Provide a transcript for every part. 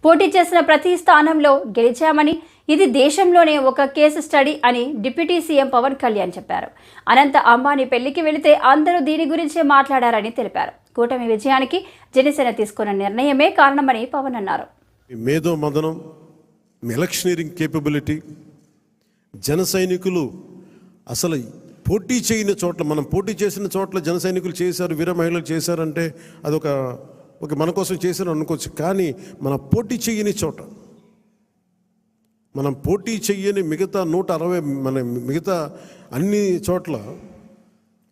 పోటీ చేసిన ప్రతి స్థానంలో గెలిచామని, ఇది దేశంలోనే ఒక కేసు స్టడీ అని డిప్యూటీ సీఎం పవన్ కళ్యాణ్ చెప్పారు. అనంత అంబానీ పెళ్లికి వెళితే అందరూ దీని గురించే మాట్లాడారని తెలిపారు. కూటమి విజయానికి జనసేన తీసుకున్న నిర్ణయమే కారణమని పవన్ అన్నారు. మేధో మదనం, ఎలక్షనీరింగ్ కేపబిలిటీ, జన సైనికులు అసలు పోటీ చేయని చోట్ల, మనం పోటీ చేసిన చోట్ల జన సైనికులు చేశారు, వీర మహిళలు చేశారంటే అదొక మన కోసం చేశారు అనుకోవచ్చు. కానీ మన పోటీ చేయని చోట, మనం పోటీ చెయ్యని మిగతా 160 మిగతా అన్ని చోట్ల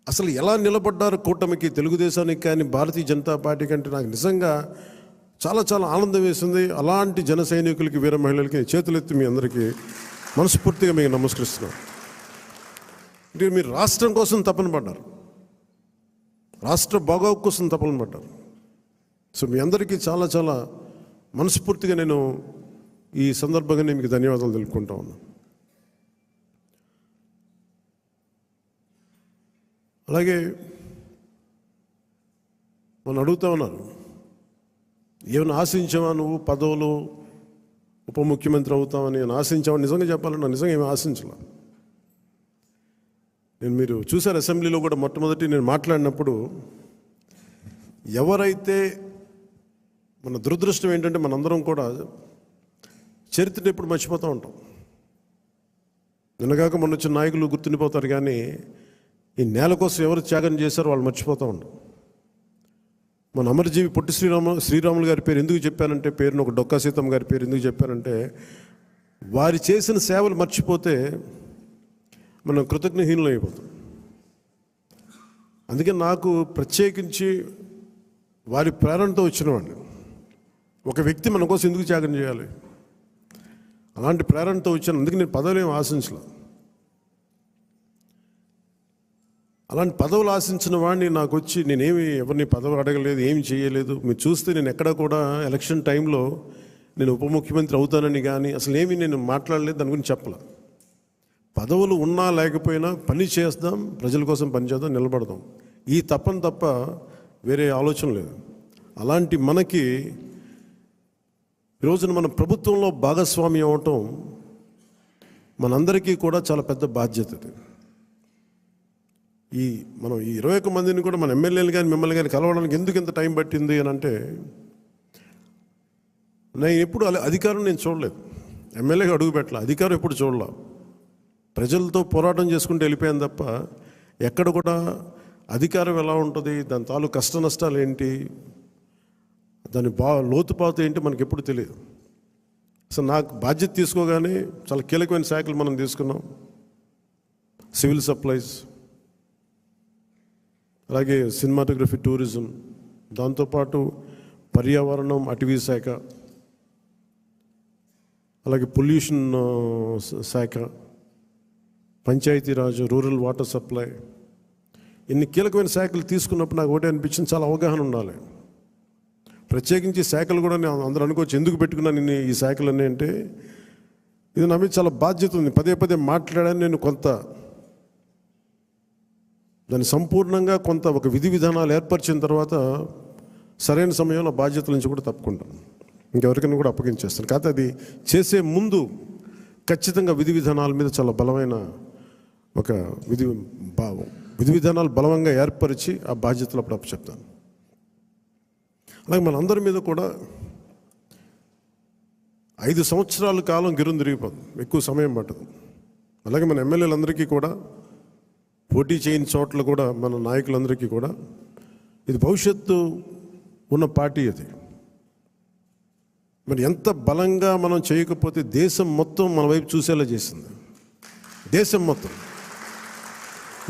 అసలు ఎలా నిలబడ్డారు కూటమికి, తెలుగుదేశానికి కానీ భారతీయ జనతా పార్టీ కంటే నాకు నిజంగా చాలా చాలా ఆనందం వేసింది. అలాంటి జన సైనికులకి, వీర మహిళలకి చేతులెత్తి మీ అందరికీ మనస్ఫూర్తిగా మీకు నమస్కరిస్తున్నాను. అంటే మీరు రాష్ట్రం కోసం తపన పడ్డారు, రాష్ట్ర బాగోగు కోసం తపన పడ్డారు. సో మీ అందరికీ చాలా చాలా మనస్ఫూర్తిగా నేను ఈ సందర్భంగా నేను మీకు ధన్యవాదాలు తెలుపుకుంటా ఉన్నాను. అలాగే మనం అడుగుతా ఉన్నారు, ఏమైనా ఆశించావా నువ్వు పదవులు, ఉప ముఖ్యమంత్రి అవుతామని ఆశించావా? నిజంగా చెప్పాలన్నా నిజంగా ఏమి ఆశించలే. మీరు చూశారు అసెంబ్లీలో కూడా మొట్టమొదటి నేను మాట్లాడినప్పుడు, ఎవరైతే మన దురదృష్టం ఏంటంటే మనందరం కూడా చరిత్రను ఎప్పుడు మర్చిపోతూ ఉంటాం. నిన్నగాక మొన్న వచ్చిన నాయకులు గుర్తుండిపోతారు, కానీ ఈ నేల కోసం ఎవరు త్యాగం చేశారో వాళ్ళు మర్చిపోతూ ఉంటాం. మన అమరజీవి పొట్టి శ్రీరాములు గారి పేరు ఎందుకు చెప్పానంటే, పేరును ఒక డొక్కా సీతమ్మ గారి పేరు ఎందుకు చెప్పానంటే, వారి చేసిన సేవలు మర్చిపోతే మనం కృతజ్ఞహీనులు అయిపోతాం. అందుకే నాకు ప్రత్యేకించి వారి ప్రేరణతో వచ్చిన వాడిని, ఒక వ్యక్తి మన కోసం ఎందుకు త్యాగం చేయాలి, అలాంటి ప్రేరణతో వచ్చాను. అందుకే నేను పదవులు ఏమి ఆశించలేదు. అలాంటి పదవులు ఆశించిన వాడిని నాకు వచ్చి నేనేమి ఎవరిని పదవి అడగలేదు, ఏమి చేయలేదు. మీరు చూస్తే నేను ఎక్కడ కూడా ఎలక్షన్ టైంలో నేను ఉప ముఖ్యమంత్రి అవుతానని కానీ అసలు ఏమి నేను మాట్లాడలేదు, దాని గురించి చెప్పలే. పదవులు ఉన్నా లేకపోయినా పని చేద్దాం, ప్రజల కోసం పని చేద్దాం, నిలబడదాం, ఈ తప్పని తప్ప వేరే ఆలోచన లేదు. అలాంటి మనకి ఈరోజున మన ప్రభుత్వంలో భాగస్వామి అవటం మనందరికీ కూడా చాలా పెద్ద బాధ్యత. మనం ఈ 21 మందిని కూడా మన ఎమ్మెల్యేలు కానీ మిమ్మల్ని కానీ కలవడానికి ఎందుకు ఇంత టైం పట్టింది అని అంటే, నేను ఎప్పుడు అధికారం నేను చూడలేదు, ఎమ్మెల్యేగా అడుగు పెట్టలే, అధికారం ఎప్పుడు చూడలే. ప్రజలతో పోరాటం చేసుకుంటూ వెళ్ళిపోయాను తప్ప ఎక్కడ కూడా అధికారం ఎలా ఉంటుంది, దాని తాలూ కష్ట నష్టాలు ఏంటి, దాని లోతుపాతు ఏంటి మనకి ఎప్పుడు తెలియదు. అసలు నాకు బాధ్యత తీసుకోగానే చాలా కీలకమైన శాఖలు మనం తీసుకున్నాం. సివిల్ సప్లైస్, అలాగే సినిమాటోగ్రఫీ, టూరిజం, దాంతోపాటు పర్యావరణం, అటవీ శాఖ, అలాగే పొల్యూషన్ శాఖ, పంచాయతీరాజ్, రూరల్ వాటర్ సప్లై, ఇన్ని కీలకమైన శాఖలు తీసుకున్నప్పుడు నాకు ఒకటే అనిపించింది, చాలా అవగాహన ఉండాలి. ప్రత్యేకించి శాఖలు కూడా నేను అందరూ అనుకోవచ్చు ఎందుకు పెట్టుకున్నాను నేను ఈ శాఖలన్నీ అంటే, ఇది నా మీద చాలా బాధ్యత ఉంది. పదే పదే మాట్లాడాను నేను. కొంత దాన్ని సంపూర్ణంగా ఒక విధి విధానాలు ఏర్పరిచిన తర్వాత సరైన సమయంలో బాధ్యతల నుంచి కూడా తప్పుకుంటాను, ఇంకెవరికైనా కూడా అప్పగించేస్తాను. కాకపోతే అది చేసే ముందు ఖచ్చితంగా విధి విధానాల మీద చాలా బలమైన ఒక విధి విధానాలు బలంగా ఏర్పరిచి ఆ బాధ్యతలు అప్పుడు అప్పచెప్తాను. అలాగే మనందరి మీద కూడా 5 సంవత్సరాల కాలం గిరుని తిరిగిపోతుంది, ఎక్కువ సమయం పట్టదు. అలాగే మన ఎమ్మెల్యేలందరికీ కూడా, పోటీ చేయని చోట్ల కూడా మన నాయకులందరికీ కూడా ఇది భవిష్యత్తు ఉన్న పార్టీ. అది మరి ఎంత బలంగా మనం చేయకపోతే దేశం మొత్తం మన వైపు చూసేలా చేసింది. దేశం మొత్తం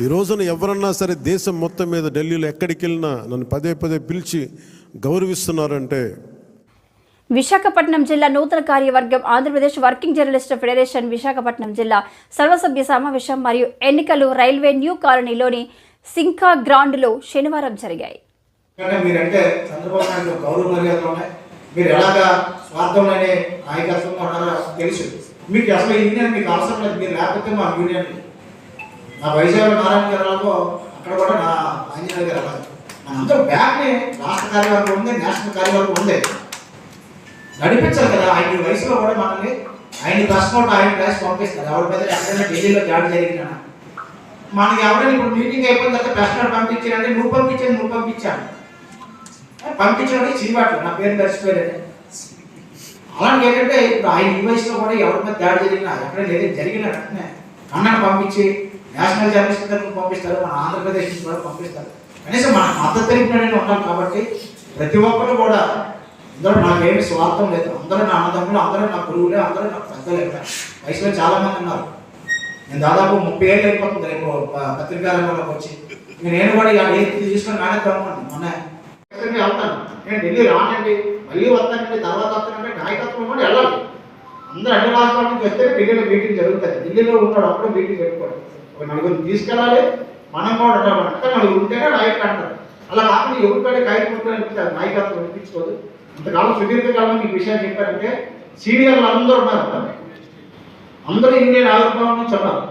ఈ రోజున ఎవరన్నా సరే దేశం మొత్తం మీద ఢిల్లీలో ఎక్కడికి వెళ్ళినా నన్ను పదే పదే పిలిచి గౌరవిస్తున్నారంటే. విశాఖపట్నం జిల్లా నూతన కార్యవర్గం Andhra Pradesh working journalist federation Visakhapatnam జిల్లా సర్వసభ్య సమావేశం మరియు ఎన్నికలు రైల్వే న్యూ కాలనీలోని సింకా గ్రౌండ్లో శనివారం జరిగాయి. మీరు ఎలాగా స్వార్థంలోనే నాయకత్వం ఉన్నారో తెలుసు. మీకు అసలు యూనియన్ మీకు అవసరం లేదు, మీరు లేకపోతే మా యూనియన్ నా వైజాగ్ నారాయణ గారు అక్కడ కూడా నా ఆంజనేయ గారు అందరూ బ్యాక్ని రాష్ట్ర కార్యవర్గం ఉంది, నేషనల్ కార్యవర్గం ఉంది. నడిపించాలి కదా. ఆయన ఈ వయసులో కూడా మనల్ని ఆయన ప్రెస్ నోట్ ఆయన రాసి పంపిస్తారు. ఎవరి మీద ఎక్కడైనా ఢిల్లీలో దాడి జరిగినా మనకి ఎవరైనా ఇప్పుడు మీటింగ్ అయిపోయిన తర్వాత ప్రెస్ నోట్ పంపించారంటే నువ్వు పంపించాను పంపించడం చీవాట్లు నా పేరు మర్చిపోయారంటే. అలాంటి ఏంటంటే ఇప్పుడు ఆయన ఈ వయసులో కూడా ఎవరి మీద దాడి జరిగినా ఎక్కడైనా ఏదైనా జరిగినా వెంటనే అన్నను పంపించి నేషనల్ జర్నలిస్ట్ తరఫున పంపిస్తారు, మన ఆంధ్రప్రదేశ్ నుంచి కూడా పంపిస్తారు. కనీసం మన మద్దతు తెలిపినట్టు ఉండాలి. కాబట్టి ప్రతి ఒక్కరు కూడా అందరూ నాకేమి స్వార్థం లేదు, అందరూ నా అన్నదమ్ములు, అందరూ నా గురువులే, అందరూ నాకు పెద్దలే. వయసులో చాలా మంది ఉన్నారు. నేను దాదాపు 30 ఏళ్ళు అయిపోతుంది రేపు పత్రికా రంగంలోకి వచ్చి. నేను కూడా ఏది తీసుకొని మేనేద్దామని మొన్న వెళ్తాను. నేను ఢిల్లీ రానండి, మళ్ళీ వస్తానండి, తర్వాత వస్తానంటే నాయకత్వం కూడా వెళ్ళాలి. అందరూ అన్ని రాష్ట్రాల నుంచి వస్తే ఢిల్లీలో మీటింగ్ జరుగుతుంది. ఢిల్లీలో ఉంటాడు అప్పుడు మీటింగ్ పెట్టుకోండి. ఒక నలుగురిని తీసుకెళ్ళాలి, మనం కూడా ఉండాలి. అంటే నలుగురు ఉంటేనే నాయకుడు అంటారు. అలా కాకుండా ఎవరికైనా కాయలు కొట్టుకుని నాయకత్వం వినిపించుకోదు. ఇంతకాలం సుదీర్ఘకాలం మీకు విషయాలు చెప్పారంటే సీనియర్లు అందరూ ఉన్నారు, అందరూ ఇండియన్ ఆవిర్భావం నుంచి ఉన్నారు.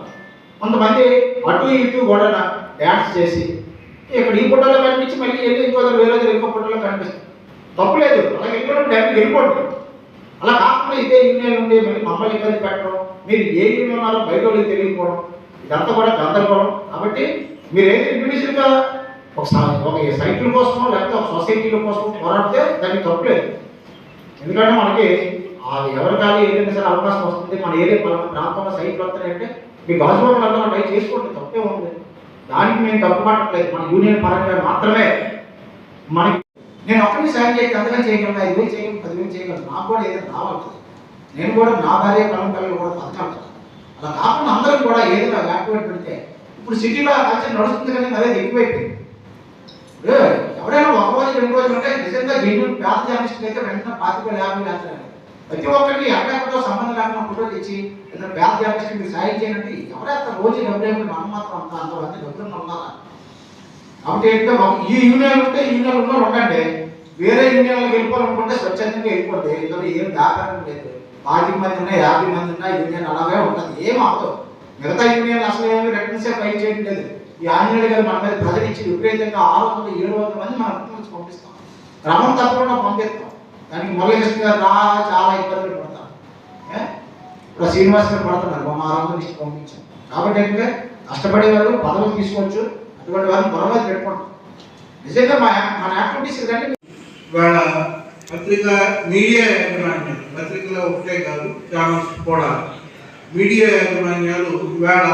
కొంతమంది అటు ఇటు కూడా డ్యాన్స్ చేసి ఇక్కడ ఈ ఫోటోలో కనిపించి మళ్ళీ వెళ్ళి ఇంకో వేరే ఇంకో ఫోటోలో కనిపిస్తుంది. తప్పులేదు, అలా వెళ్ళిపోవడం డైరెక్ట్ వెళ్ళిపోండి. అలా కాకుండా ఇదే యూనియన్ ఉండి మళ్ళీ మమ్మల్ని ఇబ్బంది పెట్టడం, మీరు ఏ యూనియన్ ఉన్నారో బయట వాళ్ళకి తెలియకపోవడం, ఇదంతా కూడా గందరగోళం. కాబట్టి మీరు ఏది ఇండివిజువల్గా ఒక సైకిల్ కోసమో లేకపోతే ఒక సొసైటీల కోసం పోరాడితే దానికి తప్పులేదు. ఎందుకంటే మనకి ఎవరి కాదు ఏదైనా సరే అవకాశం వస్తుంది. మన ఏరియా ప్రాంతంలో సైకిల్ వస్తున్నాయంటే మీ గాజువాళ్ళు అందరూ ట్రై చేసుకోండి, తప్పే ఉంది. దానికి మేము తప్పు పట్టట్లేదు. మన యూనియన్ పరంగా మాత్రమే మనకి నేను ఒక్కరిని సాయం చేయగలను, అంతగా చేయగలను, 5,000 చేయగలను, 10,000 చేయగలను. నాకు కూడా ఏదైనా రావాలి కదా. నేను కూడా నా భార్య పిల్లలు కూడా బతకాలి కదా. అలా కాకుండా అందరం కూడా ఏదైనా యాక్టివేట్ పెడితే ఇప్పుడు సిటీలో కల్చర్ నడుస్తుంది కానీ అదే ఎక్కువైపోయింది. ఎవరైనా ఒక రోజు 2 రోజులు ఉంటే నిజంగా జెన్యూన్ పేద జర్నలిస్టులు అయితే వెంటనే 25,000 వేస్తారు. ప్రతి ఒక్కరికి ఎక్కడెక్కడో సంబంధం లేకుండా ఫోటో తెచ్చి ఏదైనా పేద జర్నలిస్ట్ మీరు సాయం చేయండి. ఎవరైతే రోజు డబ్బులు మనం మాత్రం అంతమంది డబ్బులు ఉన్నారా? కాబట్టి ఏంటంటే ఈ యూనియన్ ఉంటే యూనియన్ ఉన్న ఉండండి, వేరే యూనియన్లకు వెళ్ళిపోవాలనుకుంటే స్వచ్ఛందంగా వెళ్ళిపోతే ఇందులో ఏం వ్యాపారం లేదు. 40 మంది ఉన్నా 50 మంది ఉన్నా యూనియన్ అలాగే ఉంటుంది, ఏం అవ్వదు. మిగతా యూనియన్ అసలు ఏమి రిటర్న్సే ఫైల్ చేయడం లేదు. ఈ ఆంజనేయుడు గారు మన మీద ప్రజలు ఇచ్చి విపరీతంగా 600-700 మంది మన రిటర్న్స్ పంపిస్తాం, క్రమం తప్పకుండా పంపిస్తాం. దానికి మురళీకృష్ణ గారు చాలా ఇబ్బందులు పడతారు. ఇప్పుడు శ్రీనివాస్ గారు పడుతున్నారు, 600 లిస్ట్ పంపించాం. కాబట్టి ఏంటంటే కష్టపడే వాళ్ళు పదవులు తీసుకోవచ్చు, అటువంటి వారిని పొరపాటు పెట్టుకుంటాం. నిజంగా మన యాక్టివిటీస్ కంటే ఇవాళ పత్రిక మీడియా యాజమాన్యాలు, పత్రికలో ఒకటే కాదు ఛానల్స్ కూడా మీడియా యాజమాన్యాలు ఇవాళ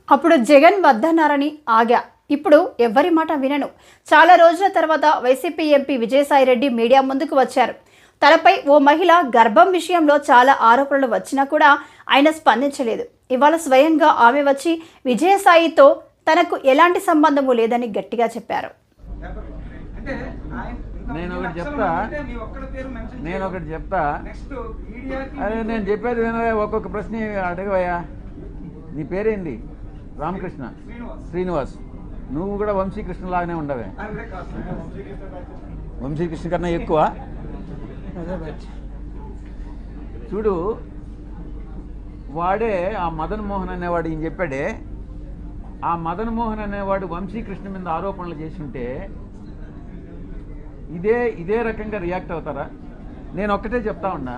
అప్పుడు జగన్ వద్దన్నారని ఆగా, ఇప్పుడు ఎవ్వరి మాట వినను. చాలా రోజుల తర్వాత వైసీపీ ఎంపీ విజయసాయిరెడ్డి మీడియా ముందుకు వచ్చారు. తనపై ఓ మహిళ గర్భం విషయంలో చాలా ఆరోపణలు వచ్చినా కూడా ఆయన స్పందించలేదు. ఇవాళ స్వయంగా ఆమె వచ్చి విజయసాయితో తనకు ఎలాంటి సంబంధము లేదని గట్టిగా చెప్పారు. నేను ఒకటి చెప్తా అదే నేను చెప్పేది వినవే. ఒక్కొక్క ప్రశ్న అడగవయ్యా. నీ పేరేంటి? రామకృష్ణ శ్రీనివాస్. నువ్వు కూడా వంశీకృష్ణ లాగానే ఉండవే. వంశీకృష్ణ కన్నా ఎక్కువ. చూడు, వాడే ఆ మదన్ మోహన్ అనేవాడు ఈయన చెప్పాడే, ఆ మదన్ మోహన్ అనేవాడు వంశీకృష్ణ మీద ఆరోపణలు చేస్తుంటే ఇదే రకంగా రియాక్ట్ అవుతారా? నేను ఒక్కటే చెప్తా ఉన్నా,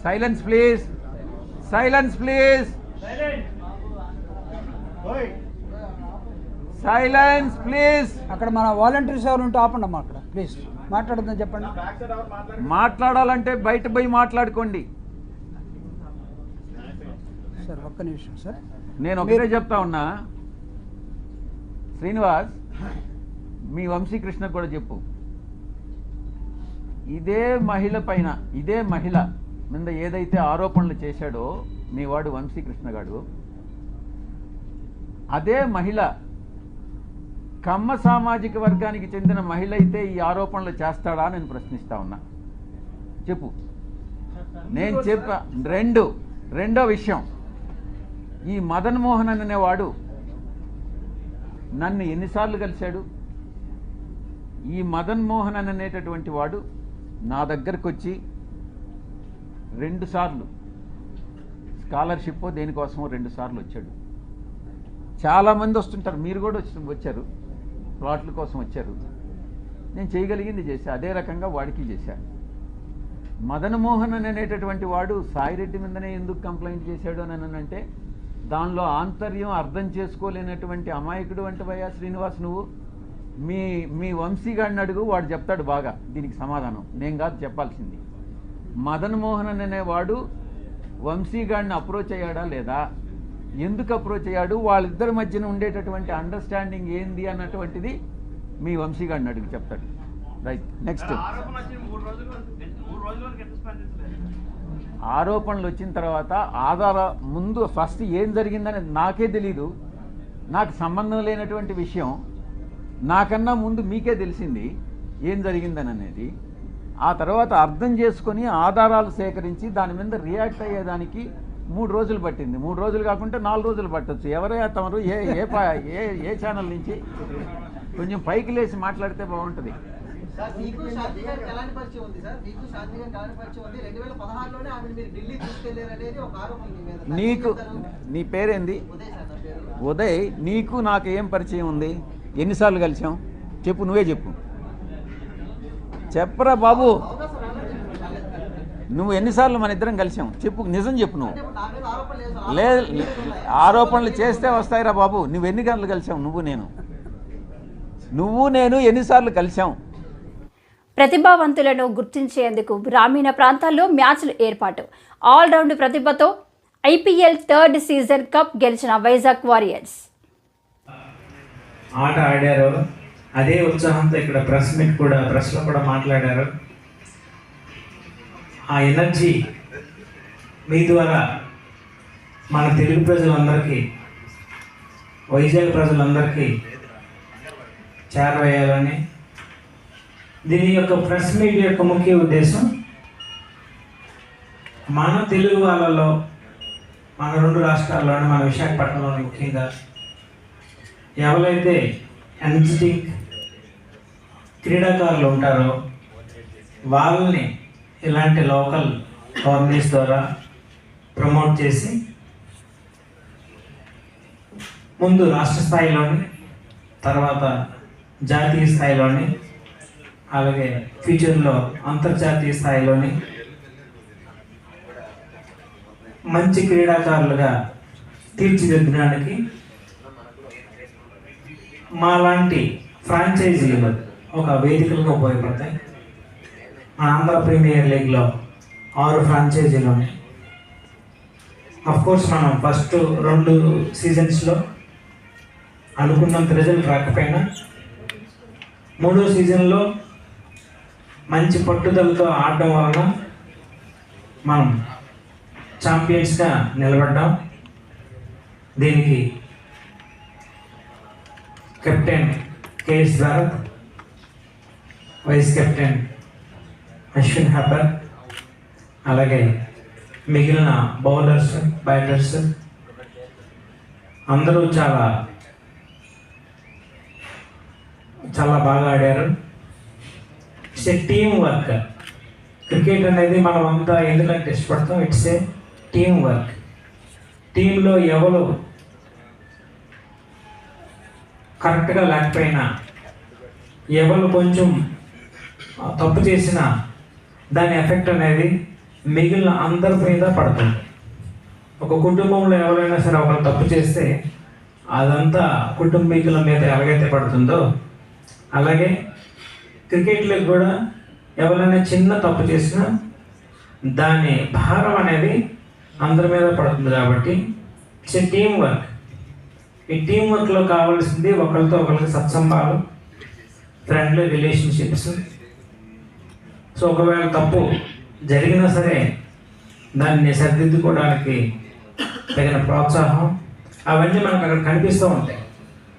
silence please, silence please, silence please. అక్కడ మన వాలంటీర్స్ ఎవరు ఉంటే ఆపండమ్మా అక్కడ ప్లీజ్. మాట్లాడుతుందని చెప్పండి. మాట్లాడాలంటే బయట పోయి మాట్లాడుకోండి సార్. ఒక్క నిమిషం సార్. నేను ఒకటే చెప్తా ఉన్నా, శ్రీనివాస్ మీ వంశీకృష్ణ కూడా చెప్పు, ఇదే మహిళ పైన, ఇదే మహిళ మీద ఏదైతే ఆరోపణలు చేశాడో మీ వాడు వంశీకృష్ణ గాడు, అదే మహిళ కమ్మ సామాజిక వర్గానికి చెందిన మహిళ అయితే ఈ ఆరోపణలు చేస్తాడా నేను ప్రశ్నిస్తా ఉన్నా. చెప్పు. నేను చెప్పా. రెండో విషయం, ఈ మదన్ మోహన్ అనేవాడు నన్ను ఎన్నిసార్లు కలిశాడు? ఈ మదన్ మోహన్ అనేటటువంటి వాడు నా దగ్గరకు వచ్చి 2 సార్లు స్కాలర్షిప్ దేనికోసమో 2 సార్లు వచ్చాడు. చాలామంది వస్తుంటారు, మీరు కూడా వచ్చారు, ప్లాట్ల కోసం వచ్చారు. నేను చేయగలిగింది చేశా. అదే రకంగా వాడికి చేశాను. మదన్ మోహన్ అనేటటువంటి వాడు సాయిరెడ్డి మీదనే ఎందుకు కంప్లైంట్ చేశాడు అని అంటే దానిలో ఆంతర్యం అర్థం చేసుకోలేనటువంటి అమాయకుడు అంటవయ్యా శ్రీనివాస్ నువ్వు. మీ వంశీగాడిని అడుగు, వాడు చెప్తాడు బాగా దీనికి సమాధానం, నేను కాదు చెప్పాల్సింది. మదన్ మోహన్ అనేవాడు వంశీగాడిని అప్రోచ్ అయ్యాడా లేదా, ఎందుకు అప్రోచ్ అయ్యాడు, వాళ్ళిద్దరి మధ్యన ఉండేటటువంటి అండర్స్టాండింగ్ ఏంది అన్నటువంటిది మీ వంశీగాడిని అడుగు చెప్తాడు. Right, next. ఆరోపణలు వచ్చిన తర్వాత ముందు ఫస్ట్ ఏం జరిగిందని నాకే తెలీదు, నాకు సంబంధం లేనటువంటి విషయం. నాకన్నా ముందు మీకే తెలిసింది ఏం జరిగిందని అనేది. ఆ తర్వాత అర్థం చేసుకొని ఆధారాలు సేకరించి దాని మీద రియాక్ట్ అయ్యేదానికి 3 రోజులు పట్టింది. 3 రోజులు కాకుంటే 4 రోజులు పట్టచ్చు. ఎవరైనా తమరు ఏ ఛానల్ నుంచి కొంచెం పైకి లేచి మాట్లాడితే బాగుంటుంది. మీకు శాంతి గారికి ఎలాంటి పరిచయం ఉంది సార్? మీకు శాంతి గారికి ఎలాంటి పరిచయం ఉంది? 2016లోనే ఆమె మీరు ఢిల్లీ తీసుకెళ్లారు అనేది ఒక ఆరోపణ మీ మీద. నీకు నీ పేరేంది? ఉదయ్ సార్ నా పేరు. ఉదయ్, నీకు నాకు ఏం పరిచయం ఉంది? ఎన్నిసార్లు కలిసాం చెప్పు, నువ్వే చెప్పు. చెప్పరా బాబు, అవునా సార్? అలాగే నువ్వు ఎన్నిసార్లు మన ఇద్దరం కలిసాం చెప్పు, నిజం చెప్పు. నువ్వు అంటే నా మీద ఆరోపణలు లేదు సార్. లేదు, ఆరోపణలు చేస్తే వస్తాయిరా బాబు. నువ్వు ఎన్ని గంటలు కలిసాం? నువ్వు నేను ఎన్నిసార్లు కలిసాం? ప్రతిభావంతులను గుర్తించేందుకు గ్రామీణ ప్రాంతాల్లో మ్యాచ్లు ఏర్పాటు. ఆల్రౌండ్ ప్రతిభతో ఐపీఎల్ 3rd సీజన్ కప్ గెలిచిన వైజాగ్ వారియర్స్. ఆట ఆడారు, అదే ఉత్సాహంతో ఇక్కడ ప్రెస్లో కూడా మాట్లాడారు. ఆ ఎనర్జీ మీ ద్వారా మన తెలుగు ప్రజలందరికీ, వైజాగ్ ప్రజలందరికీ చేరవేయాలని, దీని యొక్క ప్రెస్ మీట్ యొక్క ముఖ్య ఉద్దేశం మన తెలుగు వాళ్ళలో, మన 2 రాష్ట్రాల్లోని, మన విశాఖపట్నంలో ముఖ్యంగా ఎవరైతే ఎనర్జెటిక్ క్రీడాకారులు ఉంటారో వాళ్ళని ఇలాంటి లోకల్ టోర్నీస్ ద్వారా ప్రమోట్ చేసి ముందు రాష్ట్ర స్థాయిలోని, తర్వాత జాతీయ స్థాయిలోని, అలాగే ఫ్యూచర్లో అంతర్జాతీయ స్థాయిలోని మంచి క్రీడాకారులుగా తీర్చిదిద్దడానికి మాలాంటి ఫ్రాంచైజీలు ఒక వేదికలుగా ఉపయోగపడతాయి. మన ఆంధ్ర ప్రీమియర్ లీగ్లో 6 ఫ్రాంచైజీలు ఉన్నాయి. అఫ్కోర్స్ మనం ఫస్ట్ 2 సీజన్స్లో అనుకున్నంత రిజల్ట్ రాకపోయినా 3వ సీజన్లో మంచి పట్టుదలతో ఆడడం వలన మనం ఛాంపియన్స్గా నిలబడ్డాం. దీనికి captain KS Bharat, vice captain Ashwin Hebbar, అలాగే మిగిలిన బౌలర్స్, బ్యాటర్స్ అందరూ చాలా బాగా ఆడారు. It's a team work. Cricket అనేది మనం అంతా ఎందుకంటే ఇష్టపడతాం, ఇట్స్ ఏ టీమ్ వర్క్. టీంలో ఎవరు కరెక్ట్గా లేకపోయినా, ఎవరు కొంచెం తప్పు చేసినా దాని ఎఫెక్ట్ అనేది మిగిలిన అందరి మీద పడుతుంది. ఒక కుటుంబంలో ఎవరైనా సరే ఒకరు తప్పు చేస్తే అదంతా కుటుంబీకుల మీద ఎలాగైతే పడుతుందో, అలాగే క్రికెట్లో కూడా ఎవరైనా చిన్న తప్పు చేసినా దాని భారం అనేది అందరి మీద పడుతుంది. కాబట్టి ఇట్స్ ఏ టీమ్ వర్క్. ఈ టీం వర్క్లో కావాల్సింది ఒకరితో ఒకరికి సత్సంబాలు, ఫ్రెండ్లీ రిలేషన్షిప్స్. సో ఒకవేళ తప్పు జరిగినా సరే దాన్ని సరిదిద్దుకోవడానికి తగిన ప్రోత్సాహం, అవన్నీ మనకు అక్కడ కనిపిస్తూ ఉంటాయి.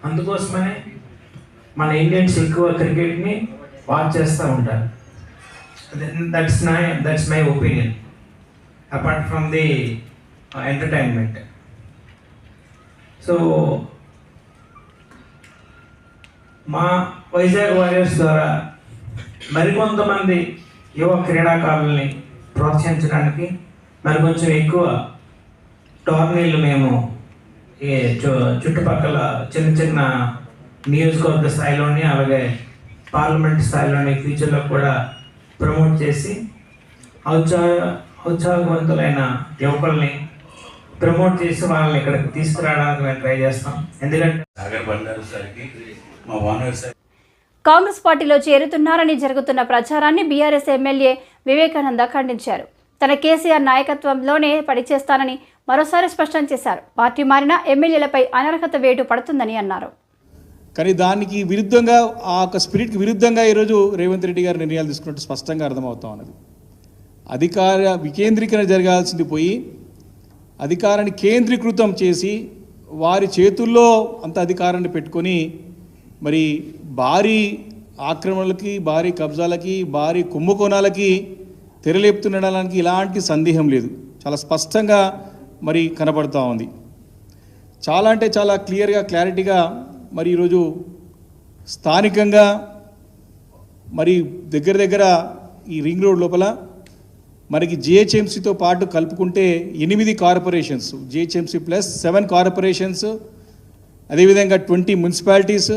అందుకోసమనే మన ఇండియన్స్ ఎక్కువ క్రికెట్ని వాచ్ చేస్తూ ఉంటారు. That's my opinion apart from the entertainment. So మా వైజాగ్ వారియర్స్ ద్వారా మరికొంతమంది యువ క్రీడాకారుల్ని ప్రోత్సహించడానికి మరికొంచెం ఎక్కువ టోర్నీలు మేము చుట్టుపక్కల చిన్న చిన్న నియోజకవర్గ స్థాయిలోని, అలాగే పార్లమెంట్ స్థాయిలోని ఫ్యూచర్లో కూడా ప్రమోట్ చేసి ఔత్సాహవంతులైన యువకుల్ని ప్రమోట్ చేసి వాళ్ళని ఇక్కడికి తీసుకురావడానికి మేము ట్రై చేస్తాం. ఎందుకంటే సాగర్ బండారు సార్కి మా వానర్ సార్ కాంగ్రెస్ పార్టీలో చేరుతున్నారని జరుగుతున్న ప్రచారాన్ని బీఆర్ఎస్ ఎమ్మెల్యే వివేకానంద ఖండించారు. తన కేసీఆర్ నాయకత్వంలోనే పనిచేస్తానని మరోసారి స్పష్టం చేశారు. పార్టీ మారిన ఎమ్మెల్యేలపై అనర్హత వేటు పడుతుందని అన్నారు. కానీ దానికి విరుద్ధంగా ఆ యొక్క స్పిరిట్కి విరుద్ధంగా ఈరోజు రేవంత్ రెడ్డి గారు నిర్ణయాలు తీసుకున్నట్టు స్పష్టంగా అర్థమవుతా ఉన్నది. అధికార వికేంద్రీకరణ జరగాల్సింది పోయి అధికారాన్ని కేంద్రీకృతం చేసి వారి చేతుల్లో అంత అధికారాన్ని పెట్టుకొని మరి భారీ ఆక్రమణలకి, భారీ కబ్జాలకి, భారీ కుంభకోణాలకి తెరలేపుతుండడానికి ఇలాంటి సందేహం లేదు. చాలా స్పష్టంగా మరి కనబడుతూ ఉంది. చాలా అంటే చాలా క్లియర్గా, క్లారిటీగా మరి ఈరోజు స్థానికంగా మరి దగ్గర ఈ రింగ్ రోడ్ లోపల మనకి జిహెచ్ఎంసీతో పాటు కలుపుకుంటే 8 కార్పొరేషన్స్, జిహెచ్ఎంసీ ప్లస్ 7 కార్పొరేషన్స్, అదేవిధంగా 20 మున్సిపాలిటీస్,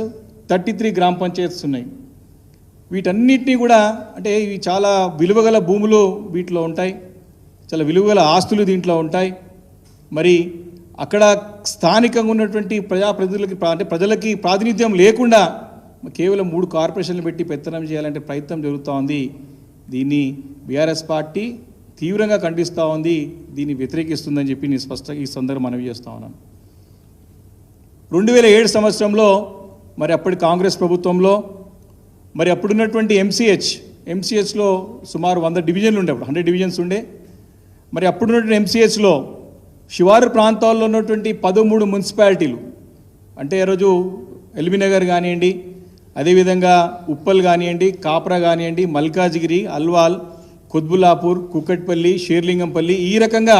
33 గ్రామ పంచాయతీస్ ఉన్నాయి. వీటన్నిటినీ కూడా అంటే ఇవి చాలా విలువగల భూములు వీటిలో ఉంటాయి, చాలా విలువగల ఆస్తులు దీంట్లో ఉంటాయి. మరి అక్కడ స్థానికంగా ఉన్నటువంటి ప్రజాప్రతినిధులకి అంటే ప్రజలకి ప్రాతినిధ్యం లేకుండా కేవలం 3 కార్పొరేషన్లు పెట్టి పెత్తనం చేయాలంటే ప్రయత్నం జరుగుతూ ఉంది. దీన్ని బీఆర్ఎస్ పార్టీ తీవ్రంగా ఖండిస్తూ ఉంది, దీన్ని వ్యతిరేకిస్తుందని చెప్పి నేను స్పష్టంగా ఈ సందర్భం మనవి చేస్తూ ఉన్నాను. 2007 సంవత్సరంలో మరి అప్పటి కాంగ్రెస్ ప్రభుత్వంలో మరి అప్పుడున్నటువంటి ఎంసీహెచ్లో సుమారు 100 డివిజన్లు ఉండే, అప్పుడు 100 డివిజన్స్ ఉండే. మరి అప్పుడున్నటువంటి ఎంసీహెచ్లో శివారు ప్రాంతాల్లో ఉన్నటువంటి 13 మున్సిపాలిటీలు అంటే ఈరోజు ఎల్బీనగర్ కానివ్వండి, అదేవిధంగా ఉప్పల్ కానివ్వండి, కాప్రా కానివ్వండి, మల్కాజిగిరి, అల్వాల్, కుత్బుల్లాపూర్, కుక్కట్పల్లి, షేర్లింగంపల్లి, ఈ రకంగా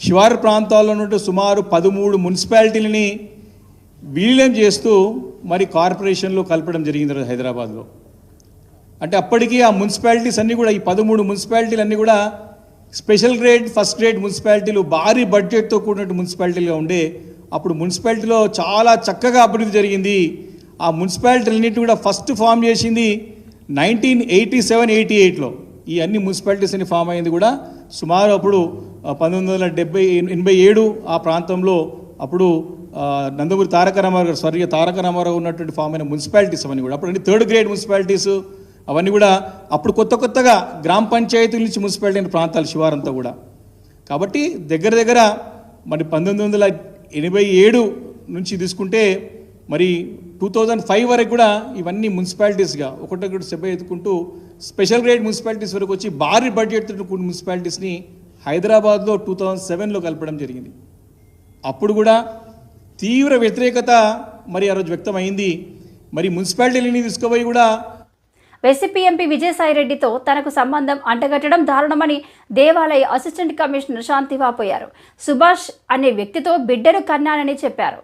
శివారు ప్రాంతాల్లో ఉన్నట్టు సుమారు 13 మున్సిపాలిటీలని విలీనం చేస్తూ మరి కార్పొరేషన్లో కలపడం జరిగింది హైదరాబాద్లో. అంటే అప్పటికీ ఆ మున్సిపాలిటీస్ అన్నీ కూడా, ఈ 13 మున్సిపాలిటీలు అన్నీ కూడా స్పెషల్ గ్రేడ్, ఫస్ట్ గ్రేడ్ మున్సిపాలిటీలు, భారీ బడ్జెట్తో కూడినట్టు మున్సిపాలిటీలుగా ఉండే. అప్పుడు మున్సిపాలిటీలో చాలా చక్కగా అభివృద్ధి జరిగింది. ఆ మున్సిపాలిటీలన్నింటినీ కూడా ఫస్ట్ ఫామ్ చేసింది 1987-88లో. ఈ అన్ని మున్సిపాలిటీస్ అన్ని ఫామ్ అయింది కూడా సుమారు అప్పుడు 1987 ఆ ప్రాంతంలో అప్పుడు నందమూరి తారక రామారావు గారు, స్వర్గీయ తారక రామారావు ఉన్నటువంటి ఫామ్ అయిన మున్సిపాలిటీస్ అవన్నీ కూడా అప్పుడు అన్ని 3rd గ్రేడ్ మున్సిపాలిటీస్ అవన్నీ కూడా అప్పుడు కొత్తగా గ్రామ పంచాయతీల నుంచి మున్సిపాలిటీ అయిన ప్రాంతాలు శివారంతా కూడా. కాబట్టి దగ్గర మరి 1987 నుంచి తీసుకుంటే మరి 2005 వరకు కూడా ఇవన్నీ మున్సిపాలిటీస్గా ఒకటొకటి స్టెప్ ఎత్తుకుంటూ స్పెషల్ గ్రేడ్ మున్సిపాలిటీస్ వరకు వచ్చి భారీ బడ్జెట్తో కూడిన మున్సిపాలిటీస్ని హైదరాబాద్లో 2007లో కలపడం జరిగింది. అప్పుడు కూడా తీవ్ర వ్యతిరేకత మరి ఆ రోజు వ్యక్తమైంది. మరి మున్సిపాలిటీలని తీసుకుపోయి కూడా వైసీపీ ఎంపీ విజయసాయిరెడ్డితో తనకు సంబంధం అంటగట్టడం దారుణమని దేవాలయ అసిస్టెంట్ కమిషనర్ శాంతి వాపోయారు. సుభాష్ అనే వ్యక్తితో బిడ్డను కన్నానని చెప్పారు.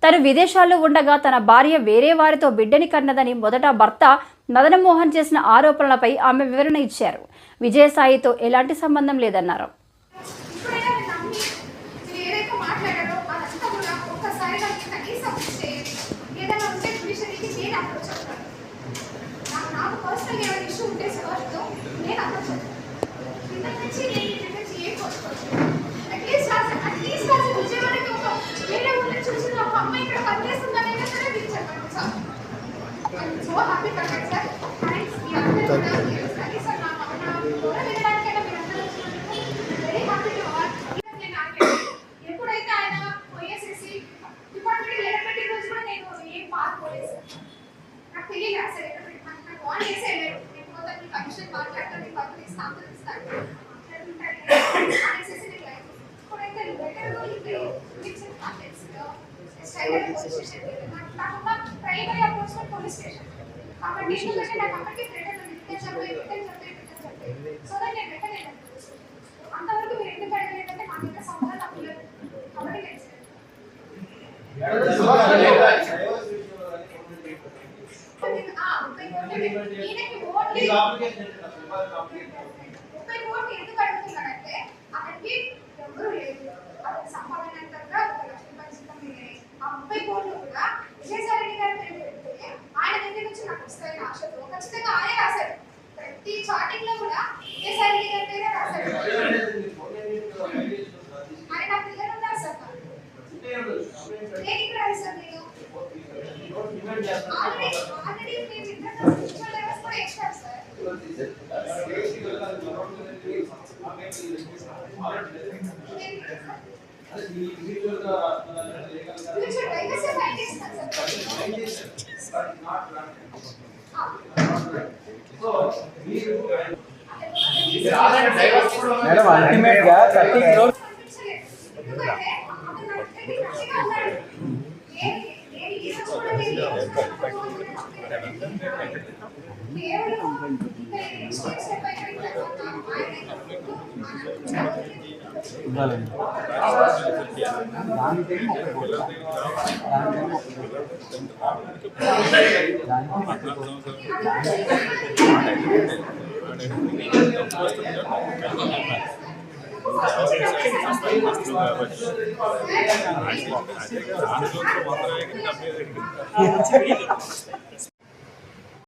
తను విదేశాల్లో ఉండగా తన భార్య వేరే వారితో బిడ్డని కన్నదని మొదట భర్త మదనమోహన్ చేసిన ఆరోపణలపై ఆమె వివరణ ఇచ్చారు. విజయసాయితో ఎలాంటి సంబంధం లేదన్నారు. ఎప్పుడైతే ఆయన పోయేసేసి డిపార్ట్మెంట్ ఎలబెట్టి రోజు కూడా నేను ఏం పాల్గొలేదు సార్. నాకు తెలియదు అసలు నాకు వాన్ చేసేయలేదు. నేను మొదటి కమిషన్ మాట్లాడతాను, పక్కన ఇస్తాను ఇప్పుడైతే ప్రైమరీ అప్రోచ్మెంట్ పోలీస్ స్టేషన్ కాబట్టి నాకు అప్పటికి సో దట్ నేను పెట్టలేదు. అంతవరకు మీరు ఎందుకు అడగలేదంటే మా దగ్గర సంబంధాలు అవ్వలేదు కాబట్టి ఎందుకు అడుగుతున్నానంటే అక్కడికి ఎవరు లేదు, అతనికి సంపాదనంతగా 1 లక్ష రూపాయలు జీతం. ఆ 30 కోట్లు కూడా విజయసాయిరెడ్డి గారి పేరు పెడితే ఆయన దగ్గర నుంచి నాకు వస్తాయి. ఆశతో ఖచ్చితంగా ఆయనే రాశాడు. ప్రతి చాటింగ్ లో కూడా విజయసాయి రెడ్డి గారి పేరే రాశాడు. ఆయన నా పిల్లలు ఉన్నారు సార్. నేను ఇక్కడ రాశాను. నేను ఆల్రెడీ మేము ఇద్దరు స్పిరిచువల్ లెవెల్స్ కూడా ఎక్స్ట్రా సార్. మేడం అల్టిమేట్ గా 30 crores